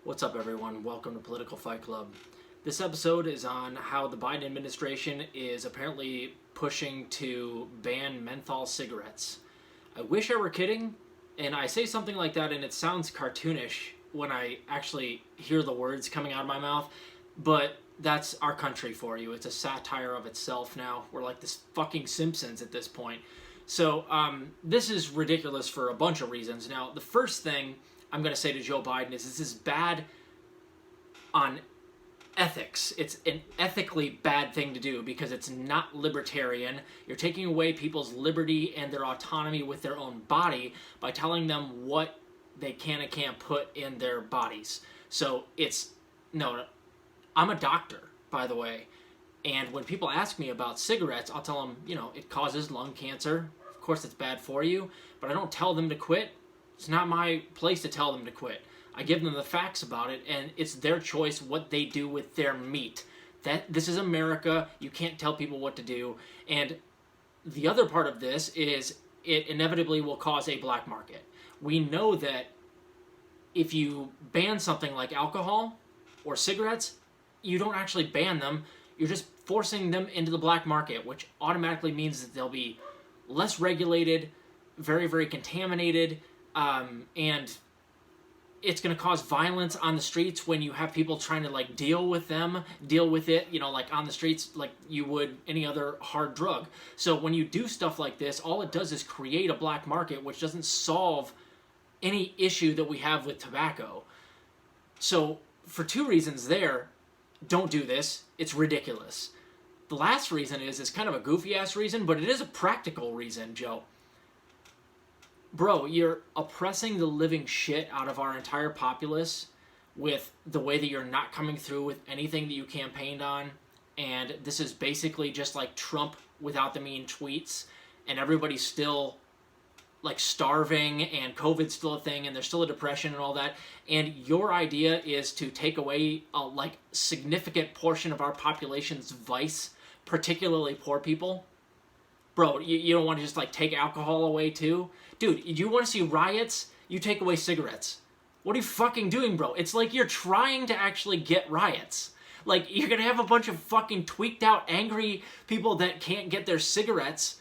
What's up, everyone? Welcome to Political Fight Club. This episode is on how the Biden administration is apparently pushing to ban menthol cigarettes. I wish I were kidding, and I say something like that and it sounds cartoonish when I actually hear the words coming out of my mouth, but that's our country for you. It's a satire of itself now. We're like this fucking Simpsons at this point. So this is ridiculous for a bunch of reasons. Now, the first thing I'm going to say to Joe Biden is this is bad on ethics. It's an ethically bad thing to do because it's not libertarian. You're taking away people's liberty and their autonomy with their own body by telling them what they can and can't put in their bodies. So no, I'm a doctor, by the way. And when people ask me about cigarettes, I'll tell them, it causes lung cancer. Of course, it's bad for you, but I don't tell them to quit. It's not my place to tell them to quit. I give them the facts about it, and it's their choice what they do with their meat. This is America. You can't tell people what to do. And the other part of this is it inevitably will cause a black market. We know that if you ban something like alcohol or cigarettes, you don't actually ban them. You're just forcing them into the black market, which automatically means that they'll be less regulated, very, very contaminated, and it's going to cause violence on the streets when you have people trying to deal with it, on the streets like you would any other hard drug. So when you do stuff like this, all it does is create a black market, which doesn't solve any issue that we have with tobacco. So for two reasons there, don't do this. It's ridiculous. The last reason is kind of a goofy-ass reason, but it is a practical reason, Joe. Bro, you're oppressing the living shit out of our entire populace with the way that you're not coming through with anything that you campaigned on, and this is basically just like Trump without the mean tweets, and everybody's still starving, and COVID's still a thing, and there's still a depression and all that, and your idea is to take away a significant portion of our population's vice, particularly poor people. Bro, you don't want to just take alcohol away too? Dude, you want to see riots? You take away cigarettes. What are you fucking doing, bro? It's like you're trying to actually get riots. You're going to have a bunch of fucking tweaked out, angry people that can't get their cigarettes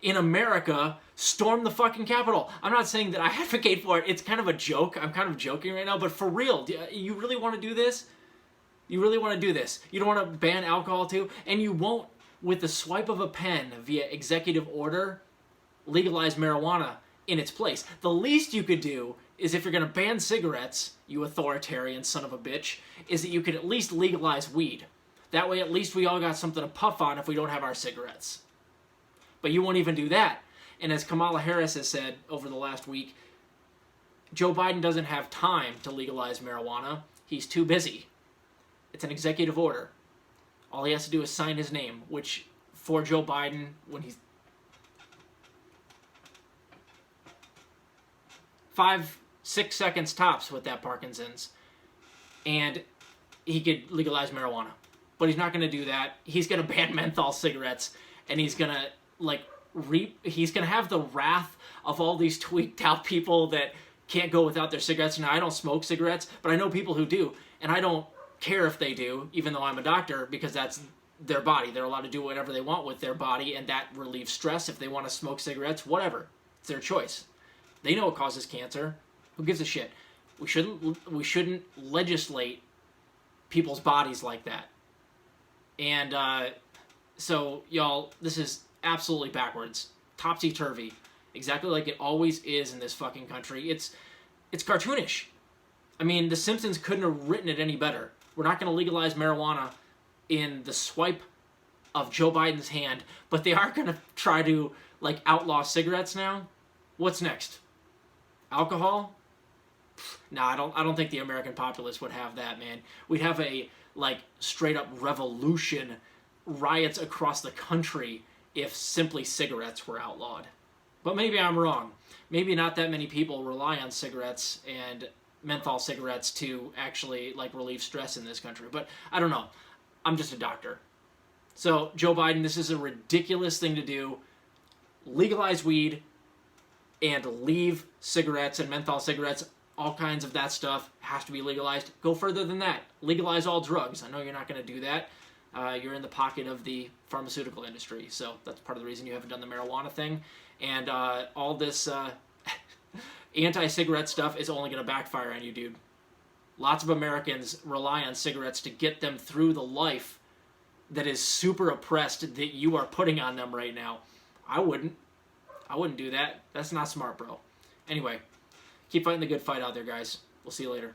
in America storm the fucking Capitol. I'm not saying that I advocate for it. It's kind of a joke. I'm kind of joking right now, but for real, you really want to do this? You really want to do this? You don't want to ban alcohol too? And you won't, with the swipe of a pen via executive order, legalize marijuana in its place. The least you could do is, if you're going to ban cigarettes, you authoritarian son of a bitch, is that you could at least legalize weed. That way at least we all got something to puff on if we don't have our cigarettes. But you won't even do that. And as Kamala Harris has said over the last week, Joe Biden doesn't have time to legalize marijuana. He's too busy. It's an executive order. All he has to do is sign his name, which for Joe Biden, when he's 5-6 seconds tops with that Parkinson's, and he could legalize marijuana. But he's not going to do that. He's going to ban menthol cigarettes, and he's going to he's going to have the wrath of all these tweaked out people that can't go without their cigarettes. Now, I don't smoke cigarettes, but I know people who do, and I don't care if they do, even though I'm a doctor, because that's their body. They're allowed to do whatever they want with their body, and that relieves stress. If they want to smoke cigarettes, whatever. It's their choice. They know it causes cancer. Who gives a shit? We shouldn't legislate people's bodies like that. And so, y'all, this is absolutely backwards. Topsy-turvy. Exactly like it always is in this fucking country. It's cartoonish. I mean, The Simpsons couldn't have written it any better. We're not going to legalize marijuana in the swipe of Joe Biden's hand, but they are going to try to, outlaw cigarettes now? What's next? Alcohol? Nah, I don't think the American populace would have that, man. We'd have a, straight-up revolution, riots across the country if simply cigarettes were outlawed. But maybe I'm wrong. Maybe not that many people rely on cigarettes and menthol cigarettes to actually relieve stress in this country. But I don't know. I'm just a doctor. So Joe Biden, this is a ridiculous thing to do. Legalize weed and leave cigarettes and menthol cigarettes all kinds of that stuff has to be legalized. Go further than that. Legalize all drugs. I know you're not going to do that. You're in the pocket of the pharmaceutical industry, so that's part of the reason you haven't done the marijuana thing. And all this anti-cigarette stuff is only going to backfire on you, dude. Lots of Americans rely on cigarettes to get them through the life that is super oppressed that you are putting on them right now. I wouldn't do that. That's not smart, bro. Anyway, keep fighting the good fight out there, guys. We'll see you later.